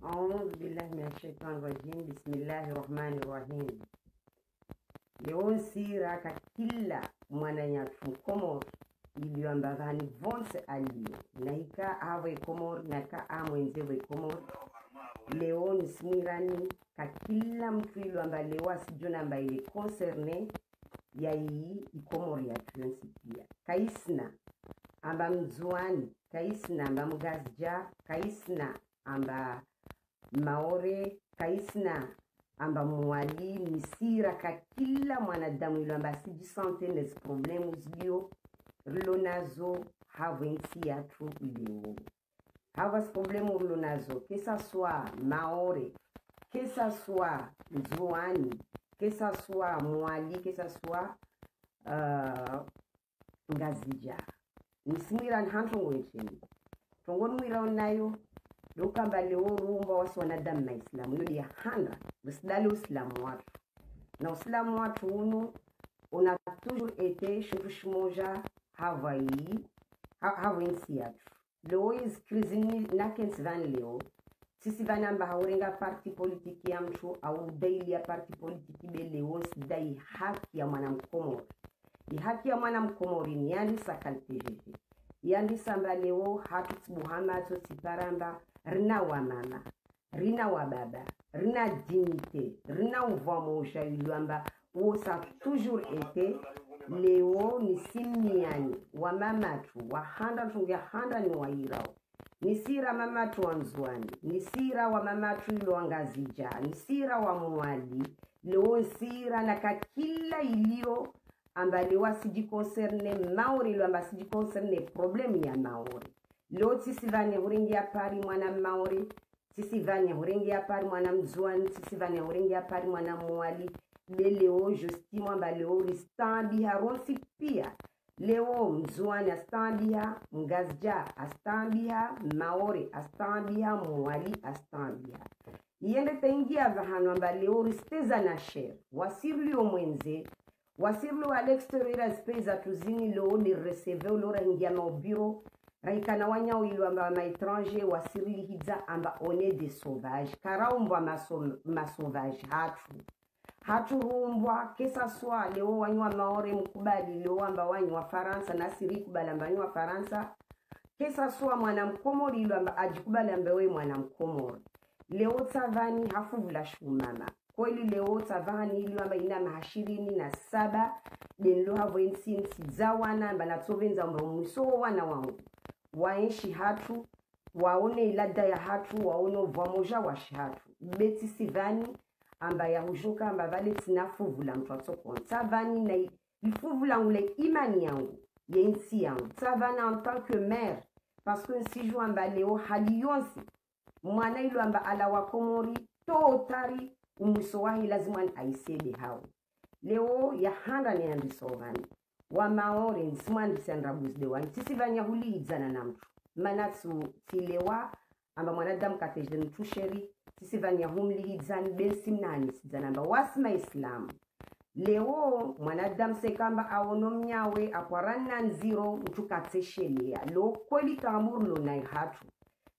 أعوذ بالله من الشيطان الرجيم بسم الله الرحمن الرحيم. Leo nsira kila mwana nyatu komor iliwamba vani vonse aliyo na ika awe komor na ka amwenzewe komor. Leo nismirani kila mtu iliwamba leo asijuna mba ile concerne ya hii ikomor ya tuyansipia kaisna amba mzuani, kaisna amba mgazja, kaisna amba maore, kaisna amba mwali misira ka kila mwanadamu ilo amba sijisante nezi problemu zilio rilo nazo hawensi yatu ilio havas problemu rilo nazo que ça soit maore, que ça soit mzuani, que ça soit mwali, que ça soit ngazija nisimira nhantongo nchini tongon mwira onayo lokamba leo rumba wasi wanadamu na islamu yodi ya handa usidali uislamu watu na uislamu watu unu una toujours été shintu shimoja Hawaii hawensi yatu leo is krizini nakens van leo sisi vanamba haurenga parti politiki ya mtu au daily ya parti politiki beleo sidai haki ya mwanamkomori. Haki ya mwanamkomori ni yandi sakaltejeje yandi samba leo hatu tsibuhama to tsiparamba rina wa mama, rina wa baba, rina dignité, rina uvamoja iliwamba wosa toujours été leo ni simiani wa mamatu wa handa tungia handa ni wairao nisira mamatu wa nzuani nisira wa mamatu ilo angazija nisira wa mwali leo nsira na kakila ilio ambali wasiji concerne maori lo amba siji concerne problème ya maori lo sisi vane huringi ya pari mwana maori sisi vane huringi ya pari mwana mzuani sisi vane huringi ya pari mwana mwali leo justimo amba leo ristambi haronsi pia leo mzuani astambia mgazja astambia maori astambia mwali astambia yende tengia vahano amba leo risteza na sher wasirli omwenze wasirlo à l'extérieur espesa tuzini lo ni receve lo rangia no bureau raikana wanyao ilo amba ma étranger wasirili hidza amba one des sauvages karaumba ma sauvage hatu rumbwa kesa soit leo wanywa maore mkubali leo amba wanywa Faransa na siri kubala amba wanywa Faransa kesa soit mwana mkomori ilo amba ajikubala amba we mwana mkomori leo tavani hafuvula shumama kweli leo tavani ilo amba ina mahashirini na saba denlo havo insinsi zawana amba natsovenza amba mwiso wana wangu waenshi hatu waone ilada ya hatu waone uvamoja washi hatu beti sivani amba ya hujuka amba vale tinafuvula mtu atsokon tavani na ifuvula ngule imani yangu yensi yangu tavana en tant que mère parce que si jo amba leo haliyonsi mwana ilo amba ala wakomori totari umwiso wahi lazima aisebe hao leo ya handa ni andisovani wa maori nsimwandi sandra buzde wani sisi vanya huli idzana na mtu manatsu tilewa amba mwanadamu kateje ntusheri sisi vanya humli idzani bensi mnani sidzana amba wasma islamu leo mwanadamu sekamba awono mnyawe akwarana nziro mtu katseshelea lo kweli tamburu lo na hatu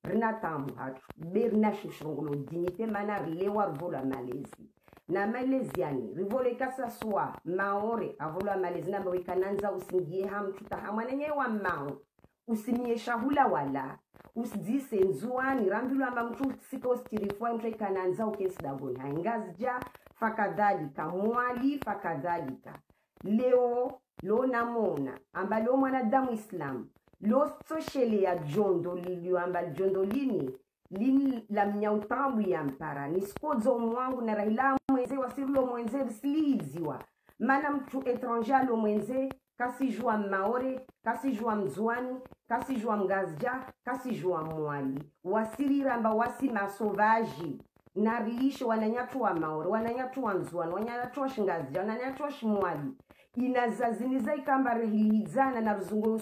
rina tambu hatu berna shushungulo dignité mana rilewa rivola malezi na malezi yani rivole kasa soa maore avola malezi namba wikananza usingie hamtu tahamwanenye wa mao usimie shahula wala usidise nzuani rambilu amba mtu sito stirifua mtu ikananza ukesi dagoni haingazja fakadhalika mwali fakadhalika leo lo namona amba lo mwanadamu islamu lo soshele ya jondo lilio amba jondo lini la mnyautambu ya mpara niskodzo mwangu na rahila mwenze wasirilo mwenze risiliziwa mana mtu étranger lo mwenze kasi jua maore kasi jua mzuani kasi jua mgazja kasi jua mwali wasirira amba wasi masovaji na rilisho wananyatu wa maore wananyatu wa mzuani wananyatu wa shingazja wananyatu wa shimwali inazaziniza ikamba rehilizana na ruzungo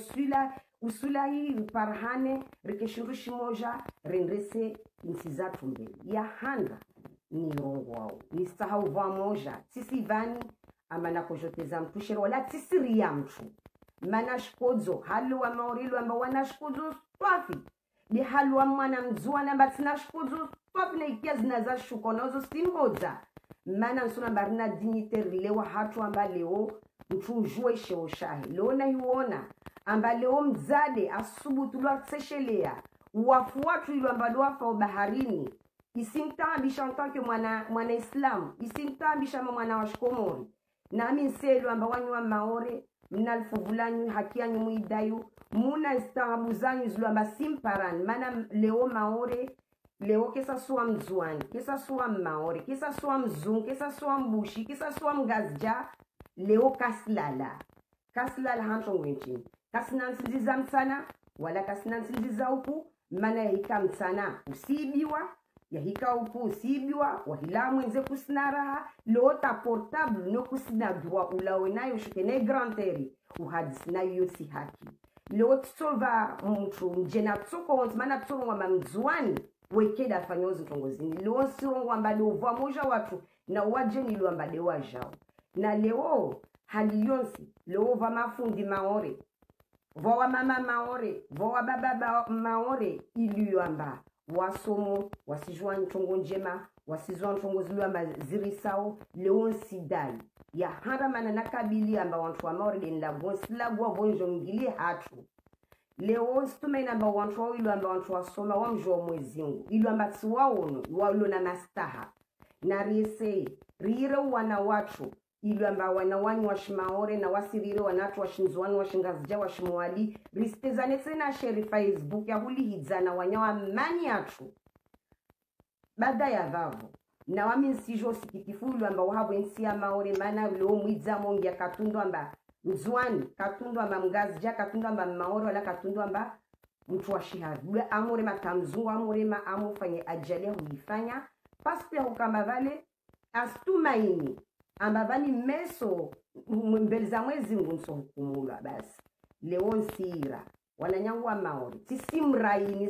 usula hii parhane rikeshurushi moja rendese insizatu mbele ya handa ni rongo wao ni sahau va moja sisi vani ama na kujoteza mtushero wala tisiri ya mtu manashkodzo halu wa maorilu amba wanashkodzo twafi di halwa mwana mzuana batina shkuzu topne ikia zinaza shuko nazo singoza mana nsuna barina dignitaire lewa hatu amba leo mchujue sheoshahi leo na yuona amba leo mzade asubutu lwa tseshelea wafuatu ilo amba wafa baharini isintambisha ntanke mwana Islam isintambisha mwana wa Shikomori na ami nselu amba wanyu wa maore mnalfuvulanyu hakianyu muidayu muna istahabu zanyu zulu amba simparan mana leo maore leo kesa suwa mzuani kesa suwa maore kesa suwa mzungu kesa suwa mbushi kesa suwa mgazja leo kaslala hancho ngwenchini kasinansiziza msana wala kasinansiziza uku mana hika msana usibiwa ya hika uku usibiwa wahila mwenze kusinaraha leo ta portable no kusinadwa ulawe nayo shukene granteri uhadisi nayo yosi haki leo tsova mtu mjena tsoko onti mana tsoro wa mzuani wekeda fanyozi tongozini leo sirongo amba leo vwa moja watu na wajeni leo amba leo wajao na leo hali yonsi leo va mafundi maore vowa mama maore vowa baba maore iliyo amba wasomo wasijua ntongo njema wasizwa ntongo ziliyo amba zirisao leo nsidali ya haramana nakabili amba wantu wa maore denla gonsila gwa vonjo mgili hatu leo stume namba wantu wa ilo amba wantu wa soma wa mjua mwezingu ilo amba tsiwaono walo na nastaha na riese rire wana watu ilo amba wanawanyi washimaore na wasirire wanatu washinzuani washingazija washimwali ristezane tena share Facebook ya huli hidzana wanyawa mani atu bada ya vavo na wami nsijo sikitifu ilo amba wahabo nsi ya maore mana leo mwidza mongi ya katundo amba mzuani katundo amba mgazija katundo amba maore wala katundo amba mtu wa shihavi amore matamzungu amore ma amufanye ajali ya huifanya pasu ya hukamba vale astumaini amba vani meso mbele za mwezi ngunso hukumulwa basi leo nsira wananyangwa maori simrai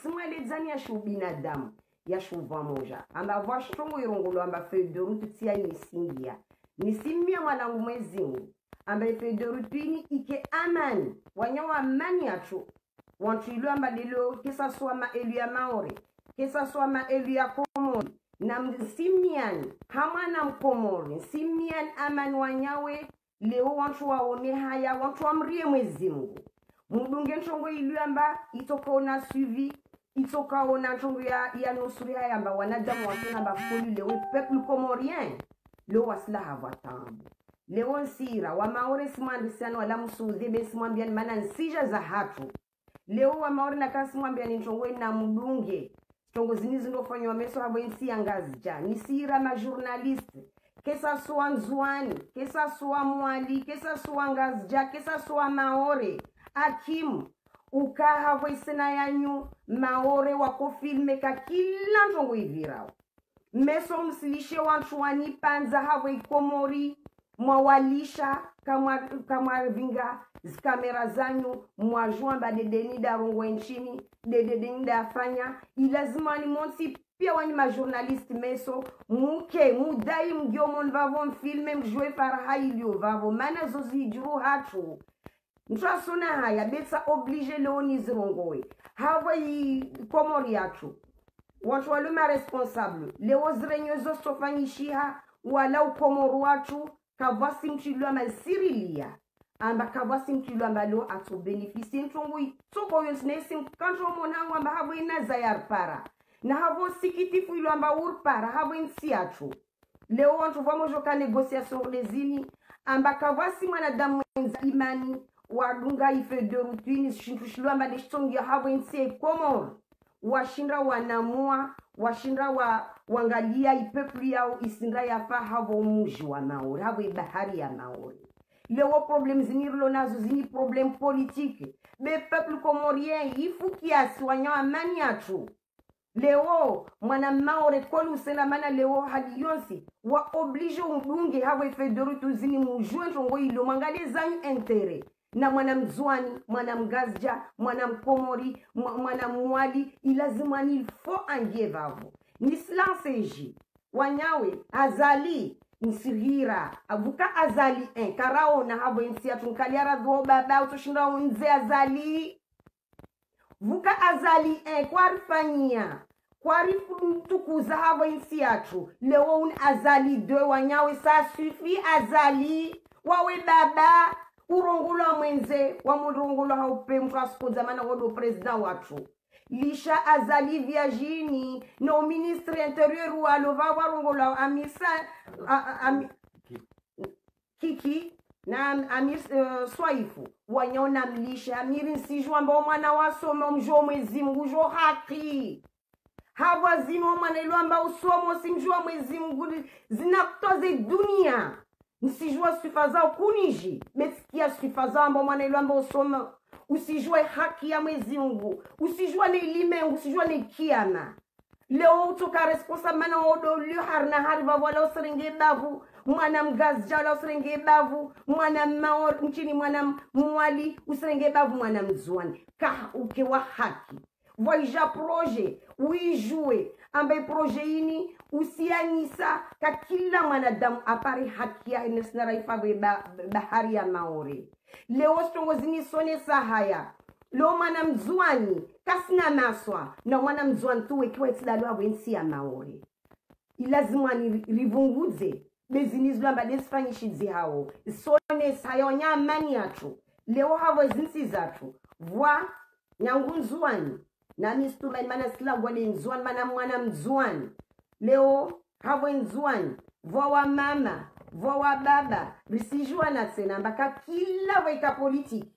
simwele dzani ya shubinadamu ya shuva moja amba vashtongo irongolo amba federutu tia nisingia nisimia mwanangu mwezi ngu amba federutini ike amani wanyawa amani atu wantu ilu amba lilo kesa suwa maelu ya maori kesa suwa maelu ya komori na msimiani hamana mkomori simiani amani wanyawe leo wantu waone haya wantu wamrie mwezi mungu mudunge nchongo ilu amba itoka ona suivi itoka ona nchongo ya nusuri haya amba wanadamu wakona amba foli leo peuple comorien leo wasila havatambu leo nsira wa maore simwandisiano wala msuudhebe simwambiani mana nsija za hatu leo wa maore na kasi mwambiani nchongo na mdunge tongo zinizi ndofanywa meso habo insi ya ngazija nisira ma journaliste kesa suwa nzuani kesa suwa mwali kesa suwa ngazija kesa suwa maore akimu ukaha voisena yanyu maore wako filme ka kila ntongo ivirao meso msilishe wantu wanipanza havo ikomori mwawalisha kama vinga zikamera zanyu mwajua mba dedeni darongo nchini dedeni dafanya ilazima ni monsi pia wani majournaliste meso muke mudai mgiomo nvavo mfilme mjue faraha ilio vavo mana zozi juru hatu mtrasona haya betsa oblige leoni zirongoe hava yi komori yatu watu waluma responsable leo zirenyozo sofanyishiha wala ukomoru watu kavasi mchilu ama sirilia amba kavasi mchilu amba leo atu beneficie ntongo itoko yonsnesi mkanto monangu amba habo inaza yarpara na habo sikitifu ilo amba urpara habo insiatu leo wantu vamojo ka negociation lezini amba kavasi mwanadamu mwenza imani wadunga ife de routine shintu shilu amba lishtongi habo insie komor washinda wanamua washinda wangalia ipepli yao isinda yafa havo muji wa maori havo bahari ya maori lewo problem zinirlo nazo zini problem politique be peuple comorien ifu kiasi wanyawa mani atu leo mwana maore kolu sena mana leo hadi yonsi wa oblige umbunge havo ifederutu zini mujue ntongo ilo mangale zanyu intere na mwana mzuani mwana mgazja mwana mkomori mwana mwali ilazima ni fo angie vavo ni slanseji wanyawe azali nsihira avuka azali karao na habo insia tunkaliara dho baba utoshinda unze azali vuka azali kwarifanyia kwari tukuza havo insi yatu leo un azali 2 wanyawe sa sufi azali wawe baba urongula mwenze wa murongula haupe mkasikoza mana wodo president watu lisha azali viajini no ministre intérieur walo va warongula amisa kiki na amir swaifu wanyona mlisha amiri nsijua ambao mwana wasoma mjua mwezi Mungu jo haki hawa zimo mwana ilo ambao usomo simjua mwezi Mungu zinakutoze dunia nsijua sifa zao kuniji besikia sifa zao ambao mwana ilo ambao usoma usijue haki ya mwezi Mungu usijua ni ilime usijua ni kiama leo utoka responsable mana odo lio harna harva wala usrenge bavu mwana mgazi jala usrenge bavu mwana maor nchini mwana mwali usrenge bavu mwana mzuani ka ukewa haki voija projet uijue ambaye projet ini usianisa ka kila mwanadamu apare haki ya inesnara ifave bahari ya maore leo stongozini sone sahaya lo mwana mzuani kasina maswa na mwana mzuani tuwe kiwa itidalo wa wensi ya maore ilazima ni rivunguze bezinizu lamba desifanyishizi hao sone sayonya mani yatu leo havo zinsi zatu vwa nyangu mzuani na mistuma mana sila wale mzuani mana mwana mzuani leo havo mzuani vwa wa mama vwa wa baba risijua na tena mbaka kila waika politiki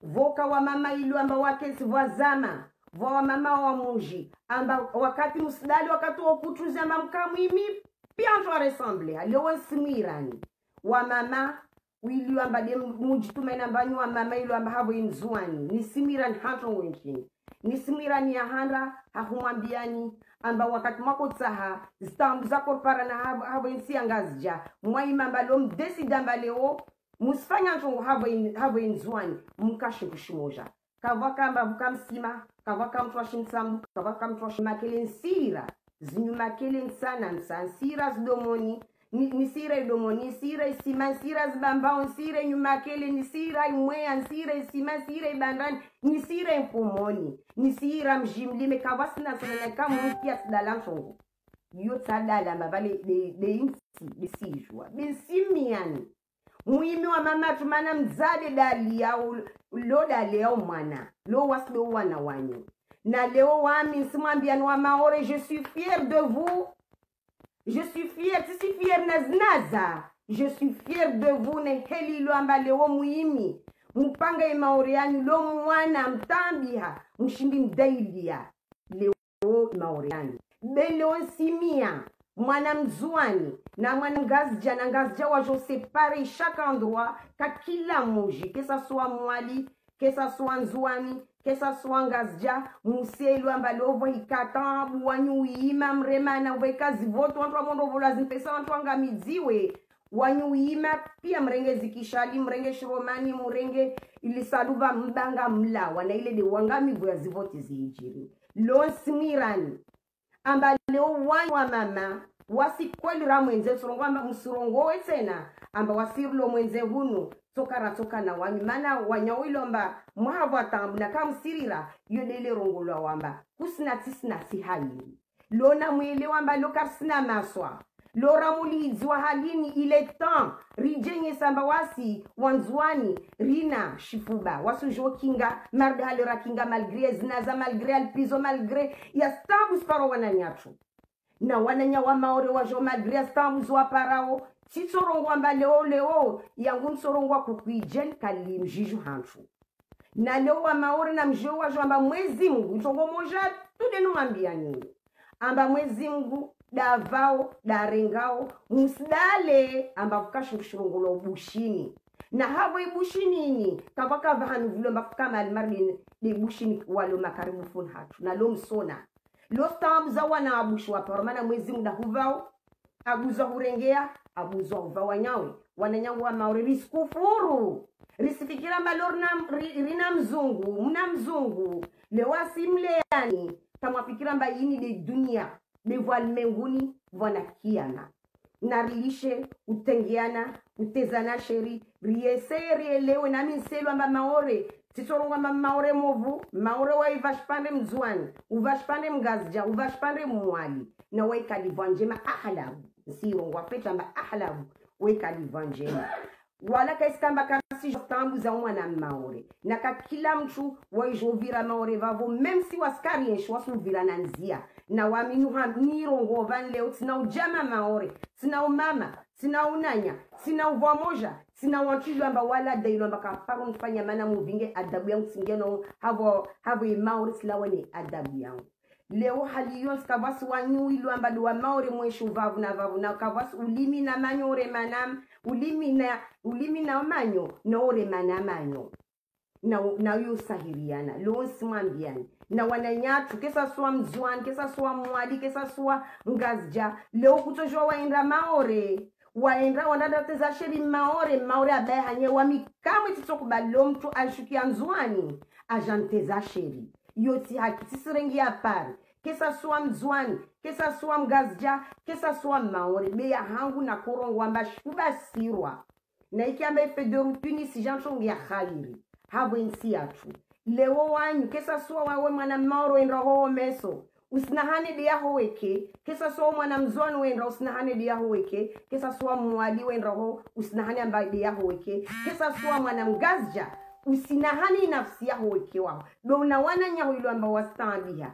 voka wa mama ilu amba wakesi vwazama vwa wa mama wa muji amba wakati musidali wakati wa kutuzi amba mkamwimi pia ntuwa ressemble leo simirani wa mama ilu amba de muji tumena mbanyu wa mama ilu amba havo inzuani ni simirani hanto wenchini ni simirani ya handa hahumambiani amba wakati mwako tsaha zitambu zako para na havo insi angazja mwaima amba lo mdesida amba leo musifanya ntongo havo inzuani mukashe kushimoja kavaka amba vukamsima kavaka mtwashimsambu kavaka mtwashimakele nsira zinyumakele nsana nsira zidomoni nisira idomoni nisira isima nisira zibambao nisira nyumakele nisira imwea nisira isima nisira ibandani nisira impumoni nisira mjimlime kavasina sana kama mkia sidala ntongo yo tsadala mabale de insi besijwa besimiani muimi wa mama tumana mzade dali ya lo dali ya mwana lo waslo wana wanyu na leo wami simwambiani wa maore je suis fier de vous je suis fier si fier naznaza je suis fier de vous ne heli lo amba leo muimi mpanga imaore yanyu lo mwana mtambiha mshindi mdailia leo maore yanyu belo simia mwana mzuani na mwana ngazja wajo separe chaque endroit ka kila moji que ça soit mwali que ça soit nzuani que ça soit ngazja muselu amba lovo ikata wanyu ima mremana wekazi voto watu mondo vola zinpesa watu angamiziwe wanyu ima pia mrenge zikishali mrenge shiromani mrenge ilisaluva mbanga mla wana ile de wangami vya zivoti ziijiri lo smirani amba leo wanyu wa mama wasikweli ramwenze surongo amba msurongo tena amba wasirlo mwenze hunu toka na wanyu mana wanyawilo amba mwahavu atambu na kamsirira yodele rongolo wamba kusina tisina sihayi lona mwele wamba lokarsina maswa lora mulizwa halini ile temps rijenye samba wasi wanzwani rina shifuba wasu jokinga marde halera kinga malgré zinaza malgré alpizo malgré ya stabu sparo wananyatu na wananya wa maore wa jo malgré stabu zwa parao tsorongwa mba leo yangu msorongwa kukuijen kalim jiju hanchu na leo wa maore na mjo wa jo amba mwezi Mungu ntongo moja tudenu mwambia nini amba mwezi Mungu davao darengao musdale amba kukashurungolo bushini na havo ibushini ni kavaka vahanu vilo mba kama almarni de bushini walo makaribu fun hatu na lo msona lo stambu za wana abushu wa paromana mwezi Mungu huvao abuza hurengea abuza huvawa nyawe wananyangu wa maore riskufuru risifikira malorna rina mzungu mna mzungu lewasi mleani kama fikira mba yini de dunia bevoal menguni vwana kiana na rilishe utengeana utezana sheri rieseri elewe na minselo amba maore Titoronga maore movu, maore wa ivashpande mzuani, uvashpande mgazja, uvashpande mwali. Na weka divanjema ahalabu. Nsirongo wapeta mba ahalabu. Weka divanjema. Wala kaiskamba kasi jotambu za mwana maore. Naka kila mtu waijovira maore vavo. Mem si waskari enshi wasuvira nanzia. Na waminu hamirongo van leo. Tina ujama maore. Tina umama. Tina unanya. Tina uvamoja. Tina wantilu amba wala dailu amba kaparo nifanya mana muvinge adabu yangu singeno. Havo maore silawane adabu yangu. Leo haliyon skavasi wanyu ilu amba duwa maore mweshu vavu na kavasi ulimi na manyore manam. Ulimi na manyo na ore manamanyo na yu sahiriana lo simambiani na wananyatu kesa suwa mzuan kesa suwa mwadi kesa suwa ngazja leo kutojwa waenda maore waenda wandateza sheri maore abaye hanye wamikamwe titokubalo mtu ashukia mzuani ajanteza sheri yoti haki tisirengi ya pari kesa suwa mzuani kesa suwa mgazja kesa suwa maore beya hangu na korongo amba shuba sirwa na ikiamba ifederu tunisi janchongi ya khairi habo insi yatu leo wanyu kesa suwa wawe mwana maoro enra hoho meso usinahane de yaho weke kesa suwa mwana mzuani wenra usinahane de yaho weke kesa suwa mwadi wenra ho usinahane amba de yaho weke kesa suwa mwana mgazja usinahane nafsi yaho weke wao dona wana nyaho ilo amba wastandiha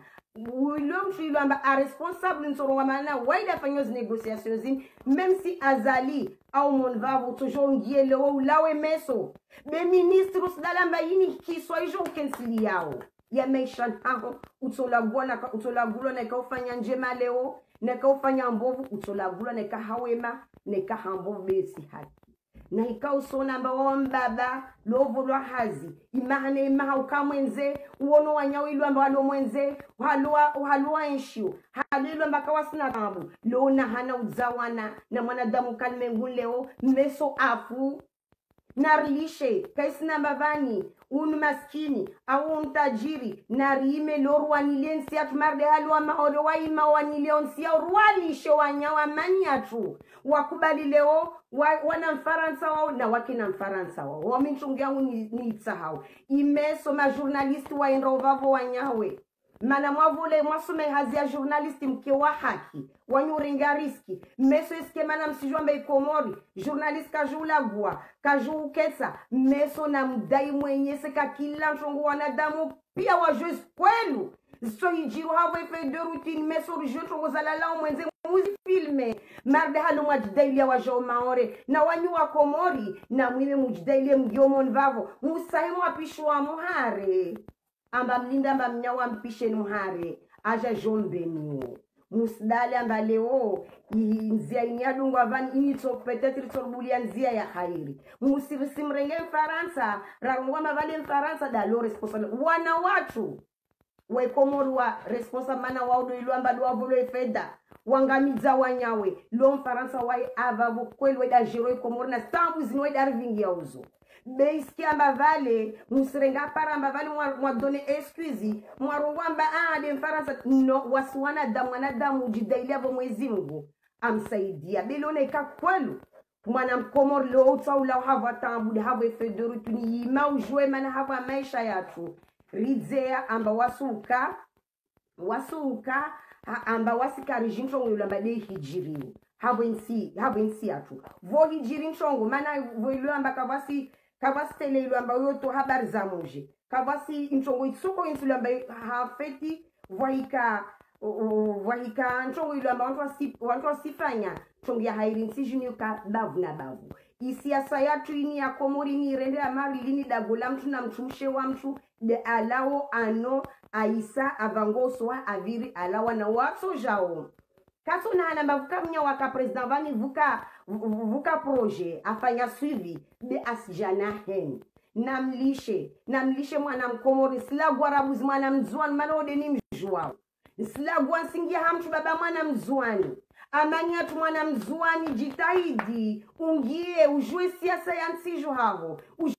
William Chilo amba a responsable nsoro mana waida fanyozi négociations zin même si azali au mon vavo toujours ngiele ou lawe meso be ministros dalamba yini kiswa ijo kensili yao ya meishan haho utolagulwa na kaufanya njema leo na kaufanya mbovu utolagulwa na kahawema na kahambovu besi haki na ikao sona amba wambaba lovo lwa hazi imahane imaha ukamwenze uono wanyawo ilu amba walo mwenze uhalua enshio halilu amba kawasina kambu lona hana uzawana na mwanadamu kalmengu leo meso afu narilishe kaisina mbavani unu maskini au untajiri narime lorwanilensi atumarde halwa maoro waima wanilionsi au rwalishe wanyawa manyatu wakubali leo wana mfaransa wao na wakina mfaransa wao waminchungi yangu ni itasahau imeso majournalisti waenda ovavo wanyawe mana mwavule mwasume hazi ya journalisti mke wa haki wanyuringa riski meso iske mana msijua mbe ikomori journalist kajulagua kajuuketsa meso na mdai mwenyese kakila mchungu wanadamu pia wajuzi kwelu so ijiru havo ife de routine meso rijou chungu zalalao mwenze muzi filme marde halu mwajidailia wajao maore na wanyu wa komori na mwime mujidailia mgiomon vavo musahimu wapishu wa muhare amba mlinda amba mnyawa mpishe nuhare aja jombe niyo musdale amba leo nzia inyadungu avani inito petetri torbulia nzia ya khairi musirisimrenge mfaransa rarungwa mavale mfaransa dalo responsable wana watu wekomoru wa responsable mana waudo ilu amba luwa volo efeda wangamiza wanyawe lo mfaransa wai avavu kweli weda jero ikomori na stambu zinweda arvingi ya uzo beiski amba vale musirenga para amba vale mwa done excuse mwarungwa amba de mfaransa no wasiwana damu jidailia vo mwezi Mungu amsaidia belone ikakwelu mwana mkomor lo utaula hava tambu hava efederu tuni yima ujwe mana hava maisha yatu rizea amba wasuka amba wasikari jinchongo yulamba de hijiri havo insi yatu vo hijiri nchongo mana vo yulamba kavasi tele yulamba yoto habari za moje kavasi nchongo itsuko yulamba hafeti wahika nchongo yulamba wantu wasifanya chongo ya hairi nsi junyuka bavu na bavu isiasa yatu ini ya komori ni rende ya mari lini dagola mtu na mtumshe wa mtu de alao ano aisa avangoswa aviri alawa na waso jao kaso na anamba vuka mnya waka president vani vuka projet afanya suivi de asjana hen namlishe mwana mkomori sila gwarabuzi mwana mzuani mana ode ni mjuao sila gwansingia hamtu baba mwana mzuani amanya tu mwana mzuani jitahidi ungie ujue siasa ya nsijo havo ujue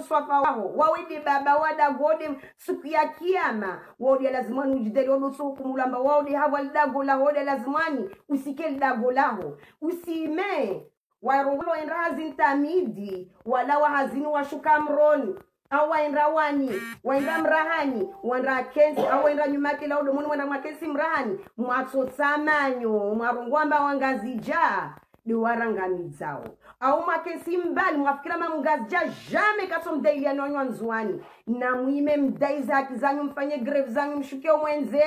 swafa waho wawede baba wada gode siku ya kiyama wode lazimani ujideli wado kumulamba wode havo lidago la wode lazimani usike lidago laho usime warongolo enrazi ntamidi wala wahazini washuka mroni awaenda wani waenda mrahani wanda kensi awaenda nyuma kila udomoni wanda mwakensi mrahani mwatotsamanyo mwarungwamba wangazija liwarangamidzao au makensi mbali mwafikira mamungazija jame kaso mdaili anonywa nzuani na mwime mdai zaki zanyu mfanye greve zanyu mshuke mwenze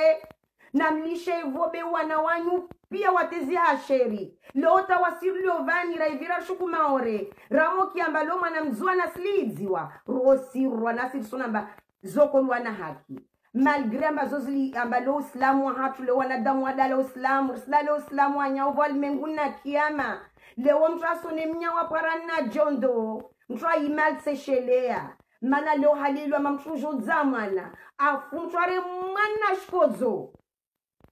na mlishe vobe wana wanyu pia watezi hasheri lota wasiri liovani raivira shuku maore ramo kiamba lo mwana mzuana slidziwa rosirwa nasiri sonamba zoko luana haki malgré ambazozili ambalo islamu wa hatu le wanadamu wadala islamu risdala islamu anyao walimenguni na kiama leo mtu asone mnyawa parani na jondo mtu aimal seshelea mana leo halilwa mamtujo zamana afu mtu are mwana shkozo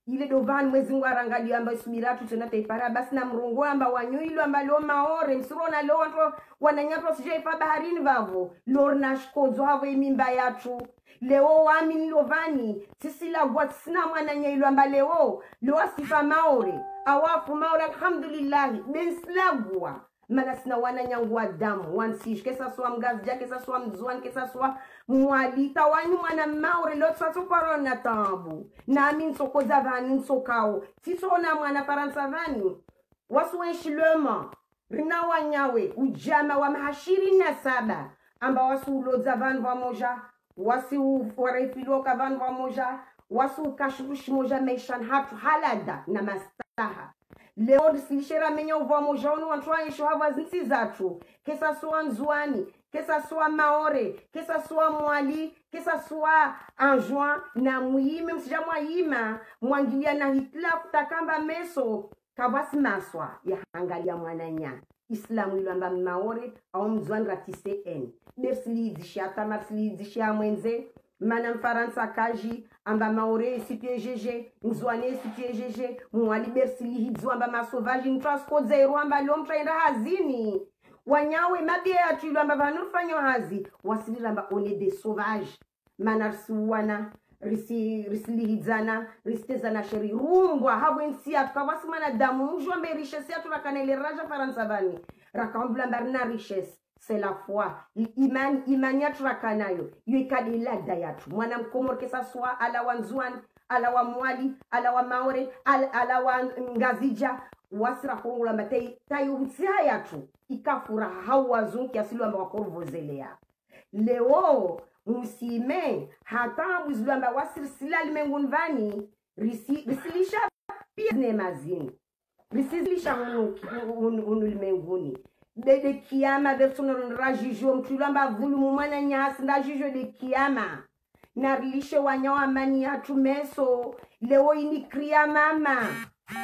ile dovani mwezi ngwarangali amba subiratu tena taipara basi na mrongo amba wanyuilo amba lo maore msirona lo wanto wananyatwa sije ifa baharini vavo lorna shkozo havo imimba yatu leo wami lovani sisi la watsina mwana nyailo amba leo lo asifa maore awafu maore alhamdulillah benslagwa mana sina wana nyangwa damu wansish kesa swa mgazja kesa swa mzwan kesa swa mwalita wanyu mwana maure lo tsato parona tambu na amin sokoza vani nsokao tisona mwana faransa vani wasu enshilema rina wanyawe ujama wa mahashiri na saba amba wasu uloza vani vamoja wasi ufarefiloka vani vamoja wasu ukashurushi moja meishan hatu halada na mastaha leo disilishera menya uva mojano wantwa yesho hava zinsi zatu kesa soa nzuani kesa soa maore kesa soa mwali kesa soa anjoa na muime msijamwa yima mwangilia na hitla kutakamba meso kabasi maswa ya angalia mwananya islamu ilamba maore au mzwan ratise en bersili dishata marsili dishia mwenze mana mfaransa kaji amba maore sipiejeje nzwane sipiejeje mwali bersili hidzo amba masovaji ntrasko zero amba lomtraenda hazini wanyawe mabie atu amba vanufanya hazi wasilira amba one de sauvage mana risuwana risili hidzana ristezana sheri rungwa habwensi atu kawasi mana damu mjombe richesse atu rakanele raja faransa vani rakambula mbarina richesse c'est la foi imani yatu rakanayo yuikadi lada yatu mwana mkomor kesa swa ala wanzuan ala wa mwali ala wa maore ala wa ngazija wasira kurungula matei tayo mtia yatu ikafura hau wazunki asilu amba wakorvozelea leo musime hata mwizilu amba wasir silali mengun vani risilisha pia nemazini risilisha unulmenguni de kiama version rajijo mtulamba vulumu mwana nyasi ndajijo de kiama na rilishe wanyawa mani yatu meso leo ini kriya mama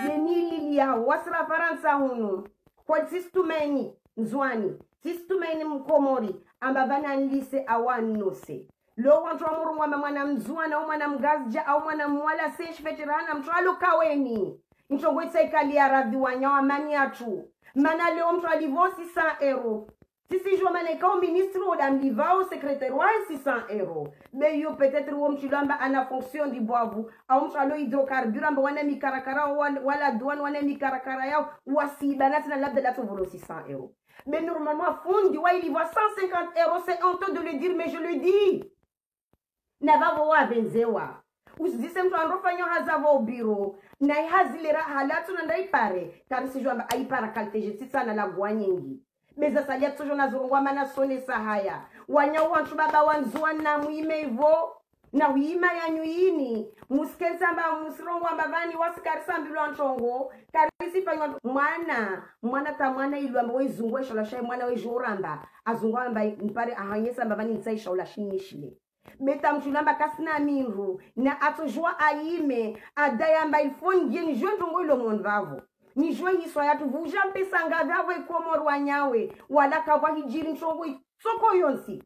yenili ya wasra faransa hunu kwa sistumeni nzwani sistumeni mkomori amba bana nlise awanose lo wantu amuru mwana mzwana au mwana mgazja au mwana mwala sesh veterana mtwalo kaweni nchongwetsa ikali ya radhi wanyawa mani yatu mana leo mtu alivosi 100 euros sisi jo maneka au ministre ou d'amliva au secrétaire wa 600 euros mais yo peut-être wo mchilamba ana fonction di boavu au mtu alo hydrocarbure amba wana mikarakara wala douane wana mikarakara yao wasiba na labda la volo 600 euros mais normalement fundi wa il voit 150 euros c'est honteux de le dire mais je le dis na bavo wa benzewa usizise mtu androfanya hazavo biro na hazilera halatu na ndaipare karisi jwamba aipara kalteje tsana la gwanyengi beza salia tsojo na zurungwa mana sone sahaya wanya wantu baba wanzua na muime ivo na wima ya nyuini muskensa mba musirongwa mbavani wasikarisa mbilo antongo karisi fanywa mwana ta mwana ilwamba wezungwe shola shay mwana wejuramba azungwa mba mpare ahanyesa mbavani nsaisha ula shinishile beta mchulamba kasina minru na atojua aime adayamba ilfon gien jwentu ngoilo monvavo ni jwe hiswa yatu vuja mpesa ngavavo ikomor wanyawe wala kawa hijiri nchongo soko yonsi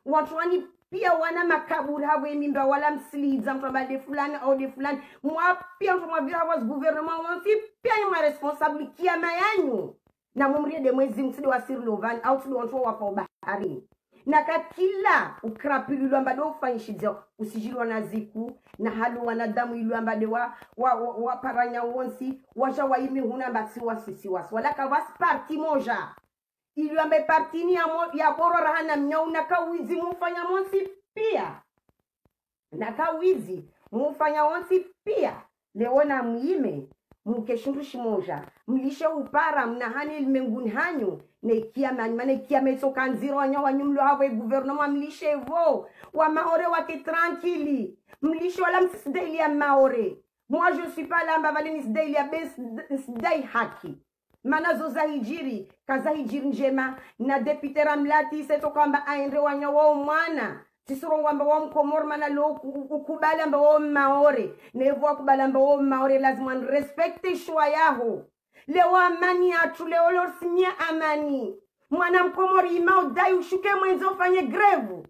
watu wani pia wana makaburi havo emimba wala msiliza mtu amba de fulani au de fulani mwa pia mtu mwavira havo gouvernement wansi pia yuma responsable kiama yanyu na mumrie de mwezi msidi wa siri lovani au tuli wantu wapa ubaharini na kakila ukrapilu ambado ufanyishidzo usijilwa na ziku na halu wanadamu ilu ambade wa paranya wonsi waja waimi huna mbati wasisi wala kawasi parti moja ili ambe partini ya borora hana mnyau na kawizi mufanya monsi pia na kawizi mufanya monsi pia leona muime mukeshundu shimoja mlishe upara mnahani limenguni hanyu ne kiama mane kiama soka nziro wanyo wanyumlo hawe gouvernement mlishe vo wa maore wake tranquille mlishe wala msidai ya maore. Moi je suis pas là mbavale nisdai ya bes sdai haki mana zo zahijiri kazahijiri njema na depute Ramlati seto kwamba aende wanyo wao mwana tisoro kwamba wao mkomor mana lo ukubali amba wao maore nevo akubali amba wao maore lazima respecte shwa yaho leo amani atu leo lorsinya amani mwana mkomori imao dai ushuke mwenzo fanye grevu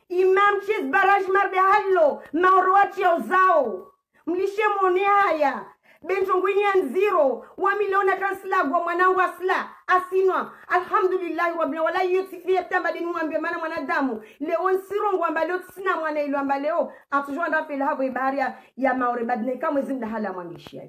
imam chiz baraj marbe hallo maorwachi ya uzao mlishe mwone haya benjongwini ya nziro wa miliona kanslagwa mwanangu asla asinwa alhamdulillah rabbil wala yutifie tambadini mwambie mana mwanadamu leo nsiro amba leo sina mwana ilo amba leo atujua ndafe la havo ibahari ya maore badne kama zimda hala mwangishia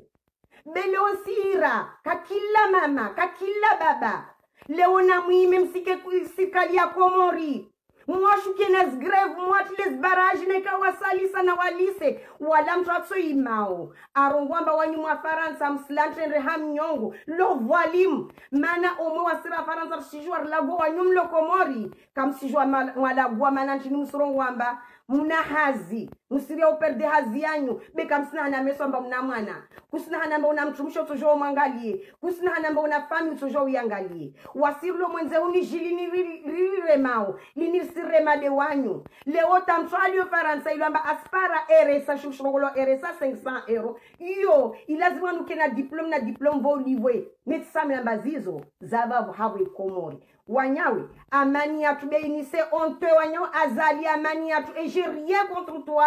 beleo sira kakila mama kakila baba leo na muime msike kuisikali ya Komori mwashuke na zgreve mwatiles baraji na ikawasalisa na walise wala mtu atso imao arongwamba wanyu mwa Faransa mslantre ham nyongo lo voilimu mana omo wasira Faransa sijua lago wanyu mlo Komori kam sijua mwala gwa mana ntini msurongwamba muna hazi musiria uperde hazi yanyu beka msina hana meso amba mna mwana kusina hana amba unamtumisho tojo mwangalie kusina hana amba unafami tojo uyangalie wasirlo mwenze unijilini ririre mao lini sirema de wanyu leo tamtwali yo Faransa ilo amba aspara RSA shushurogolo RSA 500 euro iyo ilazima nuke na diplome vo livwe metisa mlamba zizo zava hawe Komori wanyawe amani yatu beinise onte wanyawe azali amani yatu et j'ai rien contre toi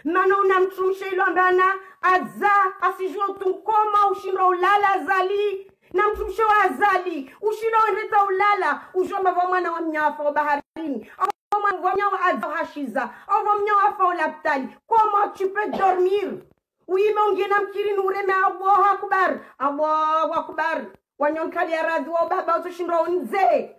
mana unamtumshe ilo ambana aza asijua tunkoma ushinda ulala azali na mtumshe wa azali ushinda wenreta ulala ujomba wa mwana wa mnyafa wa baharini au mwana wa mnyawa aza hashiza au wa mnyawa fa ulaptali comment tu peux dormir uime ungena mkiri nureme Allahu akbar wanyon kali ya radhi wa baba utushinda unze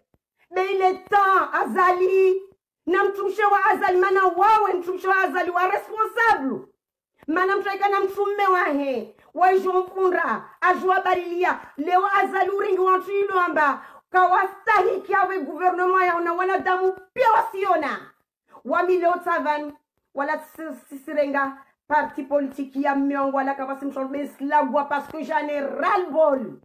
beile temps azali na mtumshe wa azali mana wawe mtumshe wa azali wa responsable mana mtraika na mtumme wahe waijo mfundra ajua barilia leo azali uringi wantu ilo amba kawastahiki awe gouvernement ya una wanadamu pia wasiona wami leo tavan wala sisirenga parti politiki ya miongo wala kawasi mshorbe slagwa parce que j'en ai ras-le-bol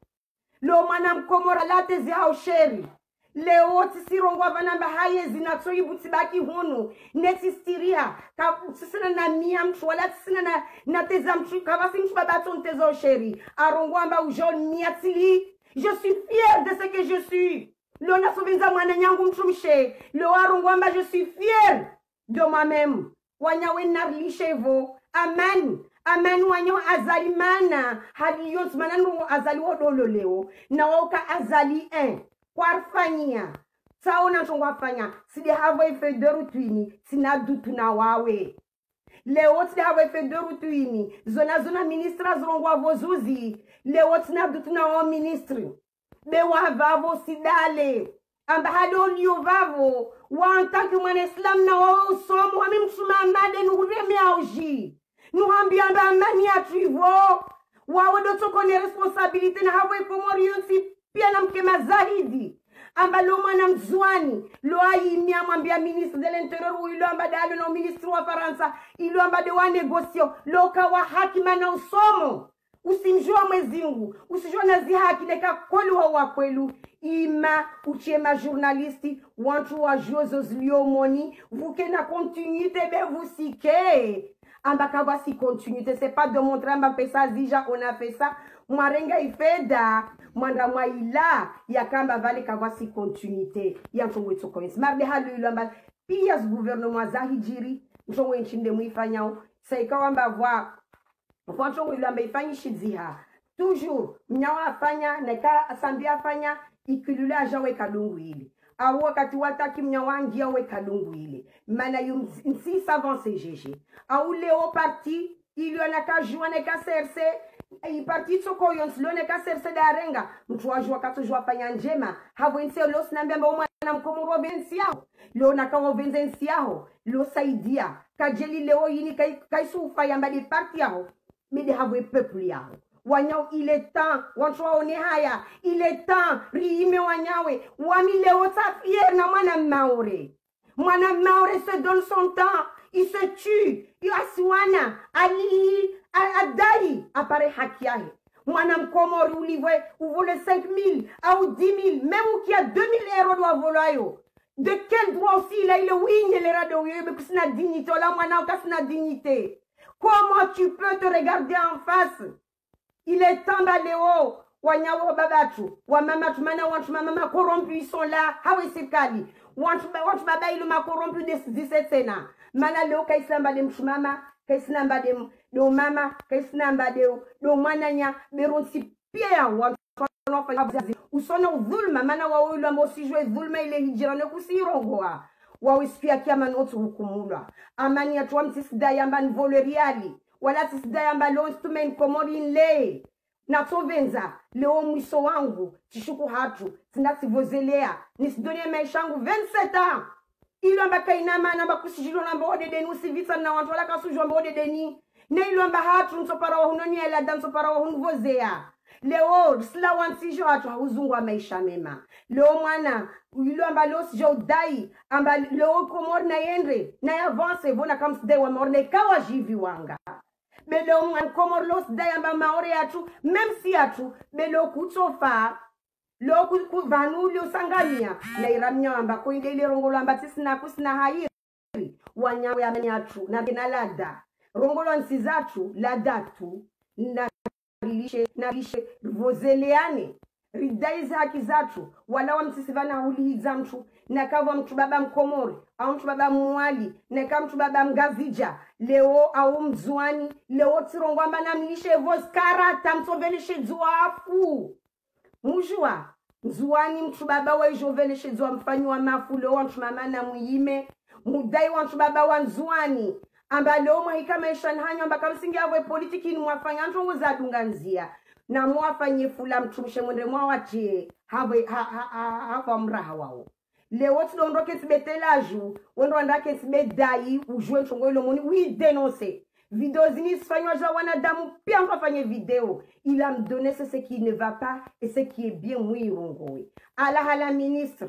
lo mana mkomora latezi hao sheri leo tisirongwa vanamba haye zinatsoyibu tibaki hunu netistiria ka tsina na mia mtu wala tsina na teza mtu kavasi mtu babato ntezo sheri arongwamba ujon miatili je suis fier de ce que je suis lo nasobenza mwana nyangu mtumshe lo arongwamba je suis fier de moi-même wanyawe narlishevo amen wanyo azali mana hadiyos mananungo azali wodolo leo na wauka azali 1 kwarfanya saona tongwafanya sidi have effet de routine sina dutu na wawe leo sidi have effet de routine zona ministra zongwa vozuzi leo sina dutu na wa ministri be wavavo sidale amba hado liyo vavo wantaki mwana islam na wa usomo wami msumamade nureme auji nuhambi amba amani atuivo wawe dotoko ne responsabilite na have Komori yonsi pia na mkema zahidi amba lo mwana mzwani lo aimia mwambia ministre de l'intérieur ilo amba dalo na ministre wa Faransa ilo amba de wa negosio lo kawa haki mana usomo usimjua mwezingu usijua na zihaki neka kwelu wa kwelu ima uchema journalisti wantu wa jozo zliomoni vuke na continuité be vusike amba kawa si continuité c'est pas de montrer amba pesa zija on a fait ça mwarenga ifeda mwanda mwaila ya kamba vale kawa si continuité ya mtongo itokomis marbe halu ilo amba pia gouvernement za hijiri mtongo nchinde muifanyao saikawa amba vwa kwa mtongo ilo amba ifanyishidziha toujours mnyawa afanya neka asambia afanya ikilula ajawe kadungu ile au wakati wataki mnyawangi awe kadungu ile mana yumsi savance jeje au leo parti il y en a ka joine ka serse parti soko yonslone kaser sedarenga mtu wajua katujua fanya njema havo inseo los nambia mba mwana mkomoro vensi yao lo nakawo vensi yao lo saidia kajeli leo yini kaisu ufaya mbadi parti yao mide havo peuple yao wanyao il est temps wanchwa one haya il est temps riime wanyawe wami leo tafier na mwana maore se donne son temps il se tue Aswana Ali Adai apparaît hakiahe mwana mkomori ulivwe uvole 5 000 ou 10 000 même qui a 2 000 euros doit volayo de quel droit aussi il a il win les radio yebe kusina dignité la mwana ukasina dignité comment tu peux te regarder en face il est temps d'aller haut wanyawo babatu wa mama tumana wantu mama corrompu ils sont là hawe sikali wantu baba ile ma corrompu de 17 sena mana leo kaisamba de mshumama kaisinamba de do mama kaisinamba de do mwananya beronsi pia wantu usona udhulma mana wa yule ambao sijwe dhulma ile hijirane kusirongoa wa usikia kiama notu hukumulwa amani atwa mtisida yamba nvoleriali wala tisida yamba lo instrument komori nle na tovenza leo mwiso wangu tishuku hatu sinasivozelea nisidonie maisha yangu 27 ans ilo amba kainama namba kusijilo namba ode deni usivita na watu wala kasujwa namba ode deni ne ilo amba hatu nsopara wa hunoni ela dan sopara wa hunvozea leo sila wansijo hatu hauzungwa maisha mema leo mwana ilo amba leo sijo dai amba leo komor na yendre na avance vona kamsde wa morne kawa jivi wanga belo mwan komor los dai amba maore atu même si atu belo kutofa lo ku vanu lo sangania na iramnya amba ko ile rongolo amba tisina kusina hairi wanyawe amenyatu na kenalada rongolo nsizatu ladatu na lishe vozeleane ridaiz haki zatu wala wamsisivana huliza mtu na kava mtu baba mkomori au mtu baba mwali na kama mtu baba mgazija leo au mzuani leo tirongwamba na mlishe voskara tamsovelishe zuafu mujua mzuani mtu baba wa ijovelishe zua mfanyi wa mafu leo mtu mama na muime mudai wa mtu baba wa mzuani amba leo mwahika maisha nhanyo amba kamsingi avwe politiki ni mwafanya ntongo za dunganzia na mwafanye fula mtumishe mwende mwawatie hawa mraha wao leo tudondoke tibetelaju wendo andake tibedai ujue ntongo ilo moni oui dénoncer vidéo zini sifanywa za wanadamu pia mfanye video il a me donné ce qui ne va pas et ce qui est bien mwirongowe ala hala ministre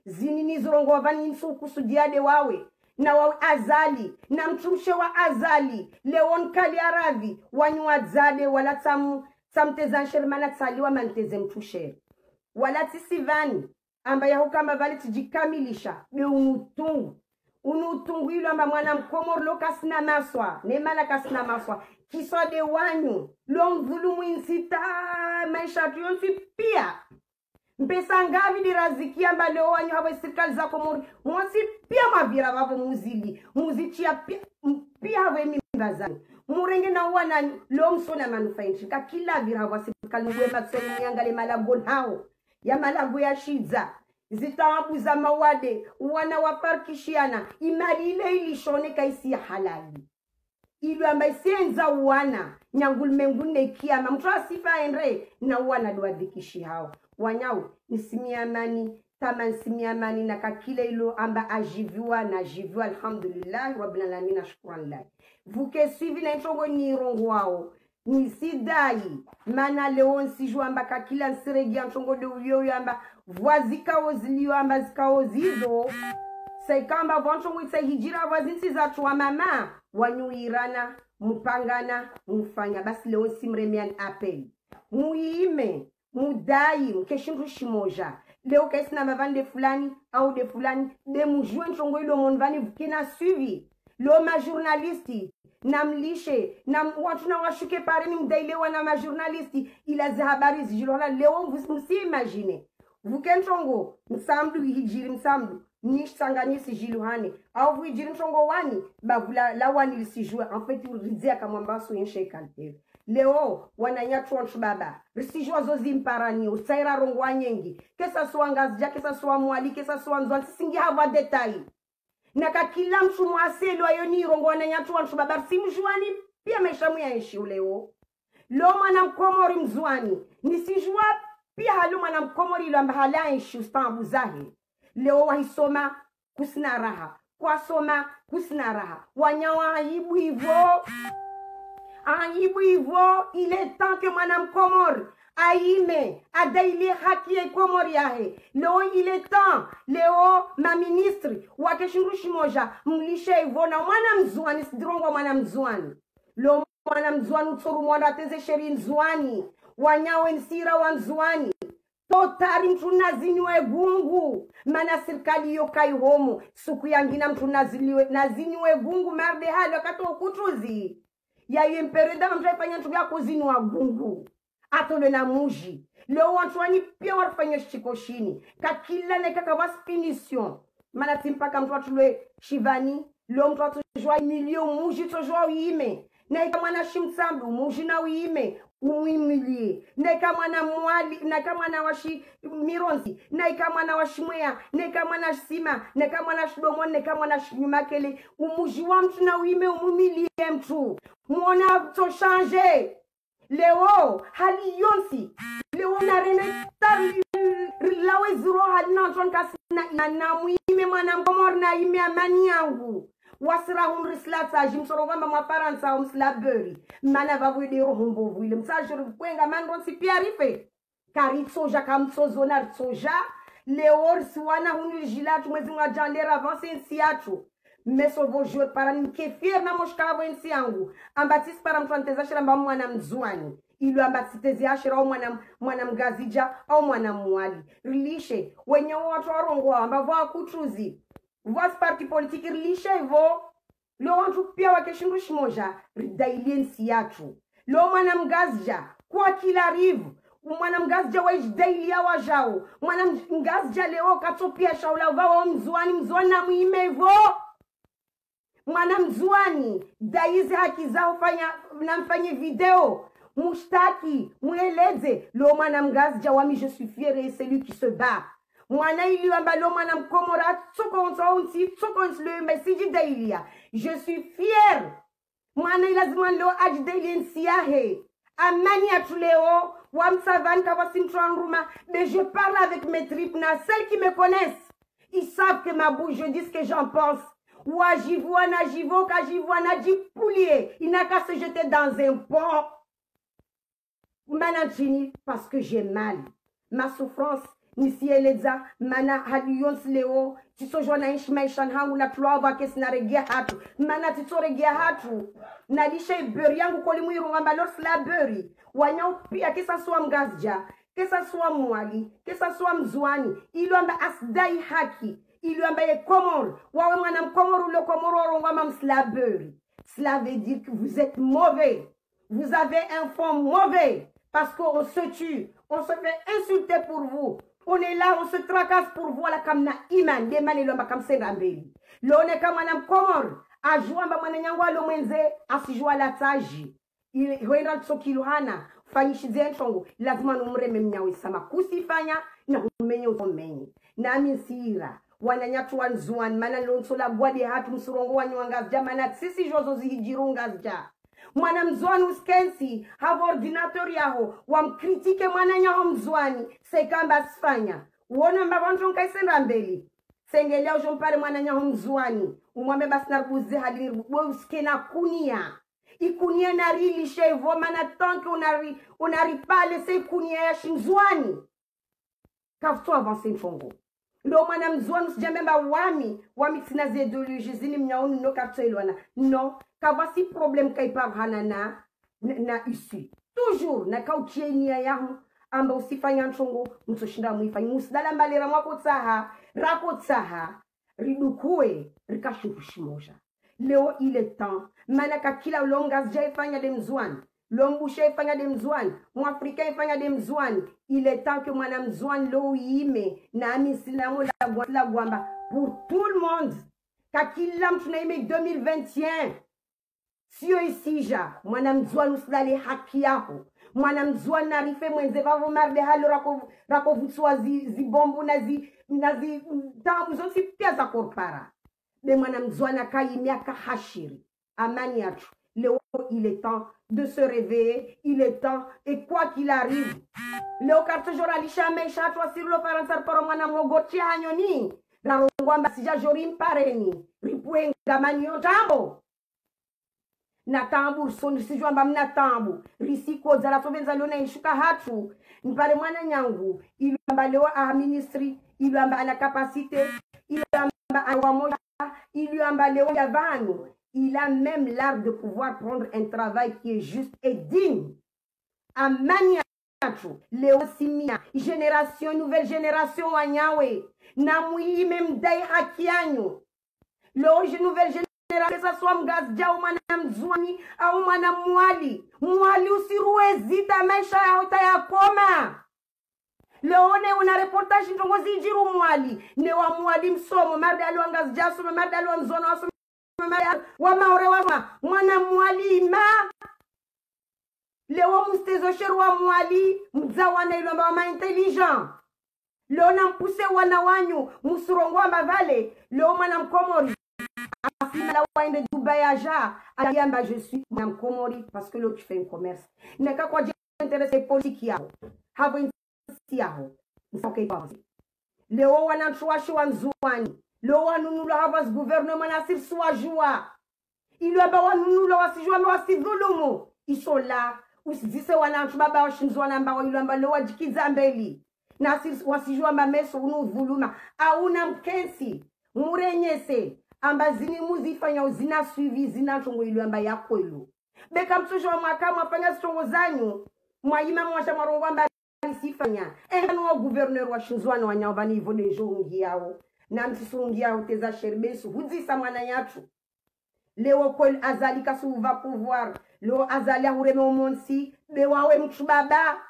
zini nizorongo vani nsukusudiade wawe na wa azali na mtumshe wa azali leon kali aravi wanywa zade wala tamteza shermana tsaliwa manteze mtushe wala tisivani amba yaho kama vale tijikamilisha be unutungu ilo amba mwana mkomor lo kasina maswa ne mala kasina maswa kiswa de wanyu lo mvulumu insita maisha tuyonsi pia mpesa ngavi dirazikia amba leo wanyu hawe serikali za komori mwasi pia mavira babo muzichia pia hawe mimbazani murenge na wana lo msona manufainshi ka kila vira hawa serikali mwema tseni miangale malago hao ya malago ya shiza zitawabu za mawade wana waparkishiana imali ile ilishone kaisi ya halali ilo amba isenza wana nyangul mengune kiama mtu asifa endre na wana duadhikishi hao wanyao nisimiamani tama nisimiamani na kakile ilo amba ajiviwa na jiviwa alhamdulillah rabbil alamin shukran la vuke suivi na ntongo ni rongo wao nisidai mana leon sijua amba kakila nsiregi ntongo de uyo amba voazika ozilio amba zikao zizo sekamba vontongo itse hijira vazinsi za tuwa mama wanyuirana mpangana mfanya basi leon simremian appel muime mudai mkeshindu shimoja leo kaisina mavande fulani au de fulani de mujue ntongo ilo monvani vukina suivi lo ma journalisti na mlishe na watu na washuke pare ni mdailewa na ma journalisti ila za habari zijilola leo msi imagine vuke ntongo msamdu hijiri msamdu nish sanganyisi jiluhane au hijiri ntongo wani bagula la wani lisijue en fait rizia kama mbaso yenshe kalter leo wananyatu wantu baba risijua zozi mparani usaira rongwa nyengi kesa suangazja kesa suamwali kesa suanzwa singi hava detai na kakila mtu mwaselo ayo ni rongo wananyatu wantu baba simjuani pia maisha mu yaishi leo lo mwana mkomori mzwani nisijua pia halu mwana mkomori lo ambahala ishi ustambu zahe leo wahisoma kusina raha kwa soma kusina raha wanyawa aibu hivyo il est temps que mwana mkomori aime adailie haki ya komori yahe leo il est temps leo ma ministri wakeshindushi moja mlishe hivyo na mwana mzwani sidirongwa mwana mzwani lo mwana mzwani utsoru mwana teze sheri nzwani wanyawe nsira wa nzwani totari mtu nazinywe gungu mana serikali yokai homo suku yangina mtu nazinywe gungu marde halo kato kutuzi ya yempereda mtu afanya mtu yako zinwa gungu atole na muji leo watu wani pia warfanya shikoshini kakila na kakabas punition mana timpaka mtu atule shivani leo mtu atujwa milio muji tojwa uime na kama na shimsambu muji na uime umuimilie na kama na mwali na kama na washi mironzi na kama na washimwea na kama na sima na kama na shidomon na kama na shimakele umuji wa mtu na uime umuimilie mtu muona to changer leo hali yonsi leo na rene tari lawe zuro hali na ton kasina na muime mwana mkomor na ime amani yangu wasira humrislata jimsoro kwamba mwafaransa umslaberi mana vavuide rohombo vuile msajuru kwenga mandron si piarife karitsoja kamtsozona ritsoja leor siwana hunijilatu mwezi mwa janlera avance nsiatu meso vojot para nikefir na moshkavo nsi yangu ambatis para mtwanteza shiramba mwana mzwani ilo ambatitezi ashira au mwana mgazija au mwana mwali rilishe wenye watu warongwa ambavo akutuzi voice parti politique rilishe hivyo lo wantu pia wakeshindushi moja ridailiensi yatu lo mwana mgazija kwa kila rivu mwana mgazija wajdailia wajao mwana mgazija leo katopia shaula vao mzwani na muime hivyo mwana mzwani daizi haki zao mfanye video mushtaki mueleze lo mwana mgazija wami je suis fier et celui qui se bat mwana ili ambalo mwana mkomora tsoko le message dailia je suis fier mwana lazima lo ajdailia nsiahe amani atuleo wamsavan kawasimtranruma mais je parle avec mes tripes na celles qui me connaissent ils savent que ma bouche je dis ce que j'en pense wajivoana jivoka jivoana jipoulier il n'a qu'à se jeter dans un pont manachini parce que j'ai mal ma souffrance nisi eleza mana haliyons leo tisojona ishmaishan hangu la tuwa kesina regia hatu mana titoregia hatu na lishe beri yangu koli mwiru ngamba lors la beri wanyao pia kesa suwa mgazja kesa suwa mwali kesa suwa mzwani ilo amba asdai haki ilo amba ye komor wawe mwana mkomor ulo komor orongwa mslaberi cela veut dire que vous êtes mauvais vous avez un fond mauvais parce qu'on se tue on se fait insulter pour vous. On est là, on se tracasse pour voir la kamna iman, de mani lomba kam sengambeli. Lone kama na mkomor, ajua mba mwana nyangwa lo mwenze, asijua la taji. Huenda tsokiluhana, fanyishi zenchongo, lazima numre memnyawe sama kusifanya, na humenye utomenye. Na amisira, wananyatu wanzuan, mana lonsola gwadi hatu msurongo wanyuangazja, mana sisi jozo zihijirungazja. Mwana mzwani uskensi havo ordinator yaho wamkritike mwana nyaho mzwani sekamba sifanya uona mbavanto nkaisenda mbeli sengelea ujompare mwana nyaho mzwani umwambe basi narbuzi hadi uskena kunia ikunia narili shevo mana tanke unaripale se kunia ya shimzwani kafto avanse mfongo ndo mwana mzwani usijambemba wami tina zedoloji zini mnyaonu no kapto ilwana no kavasi problem kaipar hana na issue toujours na kauchienia yahu amba usifanya nchongo mtoshinda muifanya musidala mbalera mwako tsaha rako tsaha ridukue rikashurushimoja leo ile temps manaka kila longas jaifanya de mzwani lombushe ifanya de mzwani mwafrika ifanya de mzwani ile temps que mwana mzwani lo yime na amisilamu la gwamba pour tout le monde kakila mtu na ime 2021 sio isija mwana mzwani usidale haki yako mwana mzwani narife mwenze vavo marde halo rako vutswa zibombu na zi tamu zonsi pia za korpara be mwana mzwani akai miaka hashiri amani yatu Léo, il est temps de se réveiller, il est temps, et quoi qu'il arrive, Léo toujours alisha meisha tu asirlo paransar paromana mogochi hanyoni, rarongwamba sija jorim pareni, ripuenga manio tambo. Na tambu soni sijwamba mna tambu risiko zara tobenza lona ishuka hatu nipare mwana nyangu iliamba leo a ministry iliamba ana capacité iliamba a wamoja iliamba leo ya vanu. Il a même l'art de pouvoir prendre un travail qui est juste et digne. A maniatu, Léo Simia, génération, nouvelle génération wanyawe. Namui même dai hakianyo. Léo, nouvelle génération, que ça soit mgazja ou manam zwani, ou manam mwali. Mwali usiruezita maisha ya hota ya koma. Leo ne una reportage ntongozi jiru mwali. Ne wa mwali msomo, mardalo angazja, sume mardalo mzono, asume wamaore wama mwana mwalima lewo mustezo sheru wa mwali mzawana ilomba wama intelligent leo nampuse wana wanyu musurongwa mbavale leo mwana mkomori afima la waende Dubai aja aliamba je suis mwana mkomori parce que l'autre fait un commerce neka kwa intéressé politique yao havo insi yao msoke pense leo wana mchuashi wa nzuani lo wanunula havas gouvernement nasir swajua ilo aba wanunula wasijua wasidhulumu isola usidise wanantu baba washinzwa namba ilo amba lo wajikiza mbeli nasir wasijua mameso unudhuluma auna mkensi murenyese amba zini muzifanya uzina suivi zina tongo ilo amba yakwelo beka mtojo wa mwaka mwafanya stongo zanyu mwayima mwasha marongo amba sifanya eno wa gouverneur washinzwa na wanyao bani ivo de jongi yao na mtisungia uteza sherbesu hudisa mwana yatu leo kol azali kasuva pouvoir leo azali ahureme omonsi bewawe mchubaba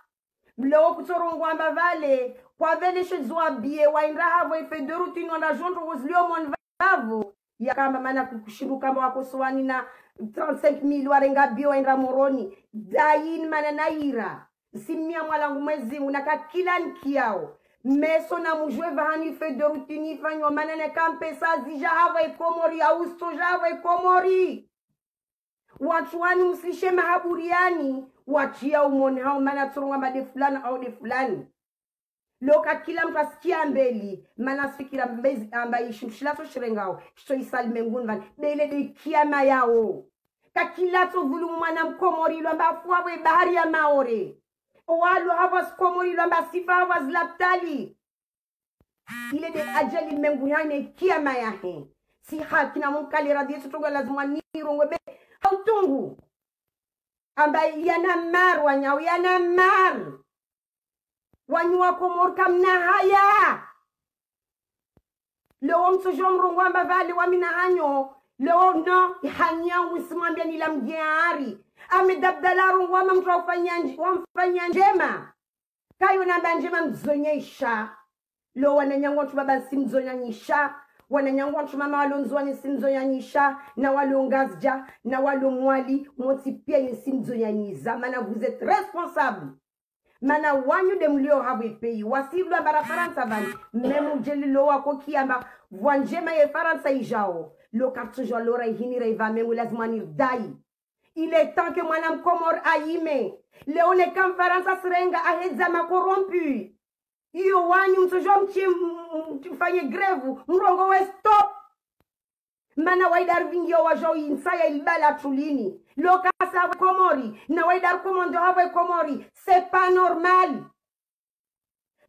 leo kutorongwa mbavale kwa vele shezwa bie wainra havo ife de routine wana jonto wozlio mon vavo ya kama mana kushinduka mba wako swani na 35,000 warenga bie wainra moroni dain mana naira simia mwalangu mwezi unaka kila nkiao meso na mujwe vahani fe de routine fanyo manene kampesa zija hava ikomori austo java ikomori watuani muslishe mahaburiani wachia umone hao mana tsorunga made fulani au de fulani loka kila mtu asikia mbeli mana sikira mbezi amba ishimshila so shirengao shto isali mengun van bele de kiama yao kakila to vulumu mwana mkomori lo amba fuawe bahari ya maore walo havas komori lamba sifa havas laptali ile de ajali mengu yane kiama yahe si haki na mukali radietu tonga lazima nirongwe be hautungu amba yana mar wanyaw yana mar wanywa komor kamna haya leo msojom rongwa amba vale wamina hanyo leo no hanya usimwambia nilamgiari amedabdala rungwa mtu wamfanya njema kayo namba njema mzonyesha lo wananyangwa watu baba simzonyanyisha wananyangwa watu mama walonzwani simzonyanyisha na walongazja na walomwali moti pia simzonyanyiza mana vous êtes responsable mana wanyu de mlio hawe peyi wasibla bara Faransa bani memu jeli lo wako kiamba wanjema ye Faransa ijao lo kartujo lora hinira iva memu lazima nirdai. Il est temps que Madame Komor aime. Léone kam Faransa serenga aheza makorompu. Iyo wanyu mtujom mfanye grève. Mrongo we stop. Mana waidar vingio wajao insaya ilbala tulini. Lokasa hawe komori. Na waidar komondo hawe komori. C'est pas normal.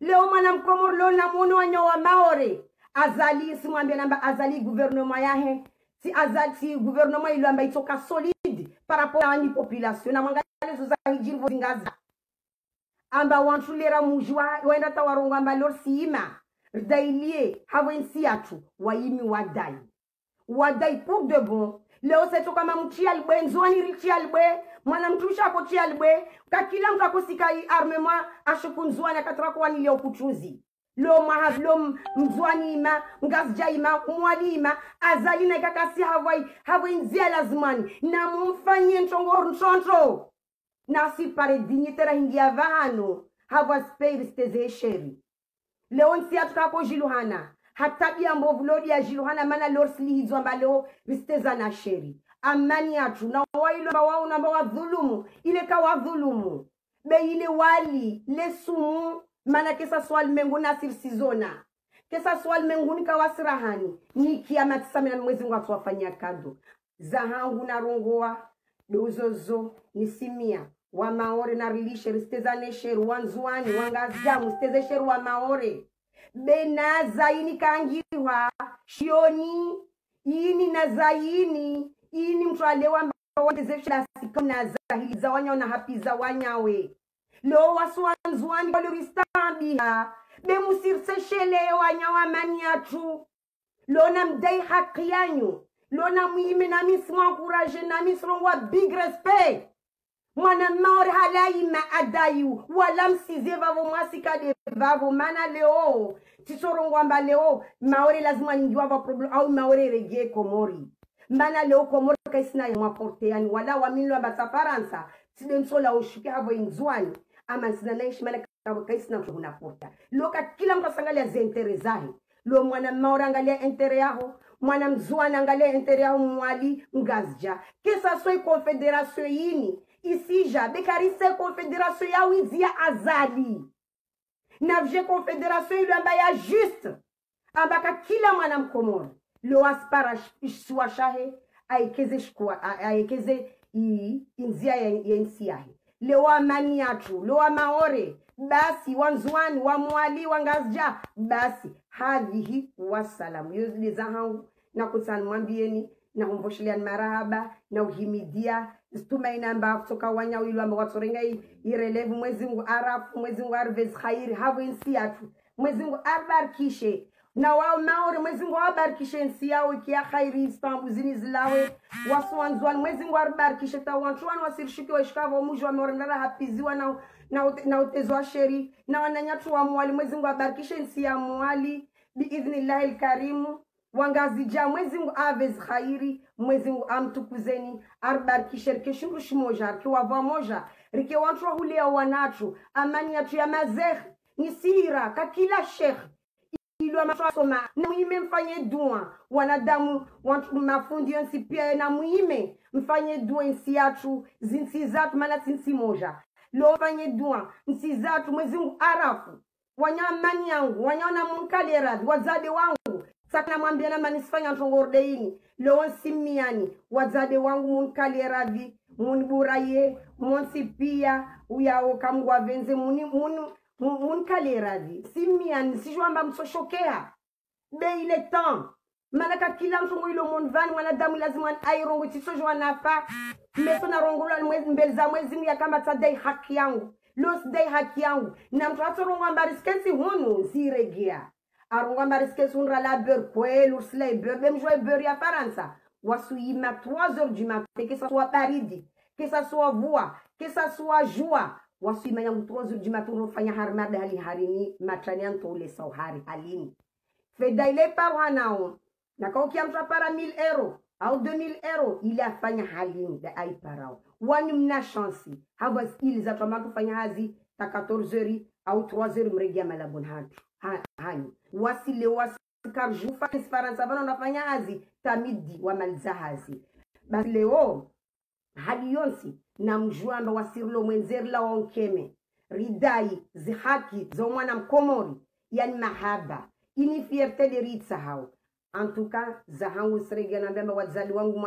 Leo Madame Komor lo na mono wanyo wa maore. Azali simwambia namba azali gouvernement yahe. Si azali si gouvernement ilo amba itoka solide. Par rapport à la population na mangale zuza hijinvo zingaza amba wantulera mujwa wenda tawaronga amba lor siima rdailie hawensi atu waimi wadai pour de bon leo seto kama mchi albwe nzoni richi albwe mwana mtusha ko chi albwe kakila mtu akosika armement ashukunzwana katra kwa ni leo kuchuzi lo mahablom mzwanima ngazjaima mwalima azalina kakasi havai nzia lazimani na mumfanyie nchongo na si pare dignitera hingia vahano havas peiristeze sheri leon si atukako jiluhana hatabia mbovu lodi ya jiluhana mana lor sili hizo ambalo risteza na sheri amani yatu na wailo wao na wadhulumu ile kawa dhulumu be ile wali le sumu maana kesa swali mengu nasir sizona kesa swali mengu nikawasirahani ni kiama tisamina mwezi Mungu atwafanyia kado zahangu na rongoa dozozo nisimia wa maore na rilishe ristezane sheru wanzuani wangazamu steze sheru wa maore benaza ini kangiwa shioni ini na zaini ini mtu alewa mbawezesha sikona zahili za wanya na hapi za wanyawe lo waswanzuani kwa luristabiha be musirse shele wanyawa maniatu lo na mdai haki yanyu lo na muime na miswa courage na misrongwa big respect mwana maore halaima adayu wala msize vavo mwasika de vavo mana leo tisorongwa mba leo maore lazima ningiwa va problem au maore rege komori mana leo komori kaisina ya mwaporte yani wala wamilwa batafaransa sidemsola ushuke havo inzwani ama sina naishi mala kaisina mshuna porta loka kila mtu asangalia zentere zahi lo mwana maore angalia entere yaho mwana mzwana angalia entere yaho mwali ngazja kesa soi confederation yini isija bekarise confederation ya wizia azali navje confederation ile ambayo ya juste ambaka kila mwana mkomoro lo aspara swashahe aikeze shkwa aikeze inzia ya nsiahe leo amani yatu leo maore basi wanzwani wa mwali wangazja basi hadhihi wasalamu yuzli zahangu na kusan mwambieni na humboshilia marahaba na uhimidia stumaina amba kutoka wanya wilu amba watorenga irelevu mwezi Mungu arafu mwezi Mungu arvez khairi havu insi yatu mwezi Mungu abarikishe na wao maore mwezi Mungu abarikishe insi yao ikia khairi Istanbul zini zilawe waswanzwani mwezi Mungu abarikishe tawanchuani wasirishiki wa ishikava umuji wa maore ndara hapiziwa na utezo wa sheri na wananyatu wa mwali mwezi Mungu abarikishe insi ya mwali biidhnillahi karimu wangazija mwezi Mungu avez khairi mwezi Mungu amtukuzeni arbarikishe rikeshungu shimoja kiwa vamoja rike watu hulia wanatu amani yatu ya mazekh ni sira kakila sheikh ilo masoma na muime mfanye dua wanadamu watu mafundi yonsi pia na muime mfanye dua insi yatu zinsi zatu maana zinsi moja lo mfanye dua insi zatu mwezi Mungu arafu wanyamani yangu wanyona munkali radhi wazade wangu sakna mwambia na manisifanya ntongordeini leo simiani wazade wangu munkali radhi munburaye monsipia uyao kamgwa venze munkali radhi simiani sijwamba msoshokea be ile temps manaka kila mtu ilo monvani wanadamu lazima airongo tisojwa nafa meso na rongola mwezi mbelza mwezi ya kama tadai haki yangu los dai haki yangu na mtu atorongo ambariskesi hunu ziregea arongwa mbariskesi unra la beurre kwel ursla beurre même jouer beurre ya Faransa wasuyima 3h du matin que ça soit baridi que ça soit voix que ça soit joie wasuyima yangu 3h du matin unofanya harmada hali harini matanianto ule sauhari halini feda ile parwanao na kwa mtu para 1000 euros au 2000 euros ile afanya halini da ai parao wani mna chance hava skills za tama kufanya hazi ta 14h au 3h mregia malabun hatu hani wasile wasikarjufa Faransa bana unafanya hazi tamidi wa malzahazi basi leo hadi yonsi na mjwamba wasirlo mwenzerla onkeme ridai zihaki za mwana mkomori yani mahaba ini fierté de ritsa hao en tout cas zahangu srege na mbemba wazali wangu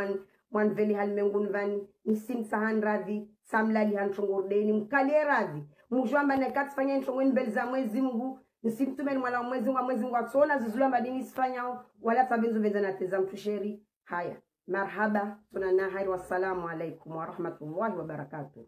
mwan veli halmengun vani nisim sahan radhi samlali hanchongordeni mkale radhi mjwamba na katfanya nchongweni belza mwezi Mungu nisimtumeni mwana mwezi Mungu atsona zizula madini sifanyao wala tabenzo benza na teza mtusheri haya marhaba tunana hairi wassalamu alaikum wa rahmatullahi wa barakatuh.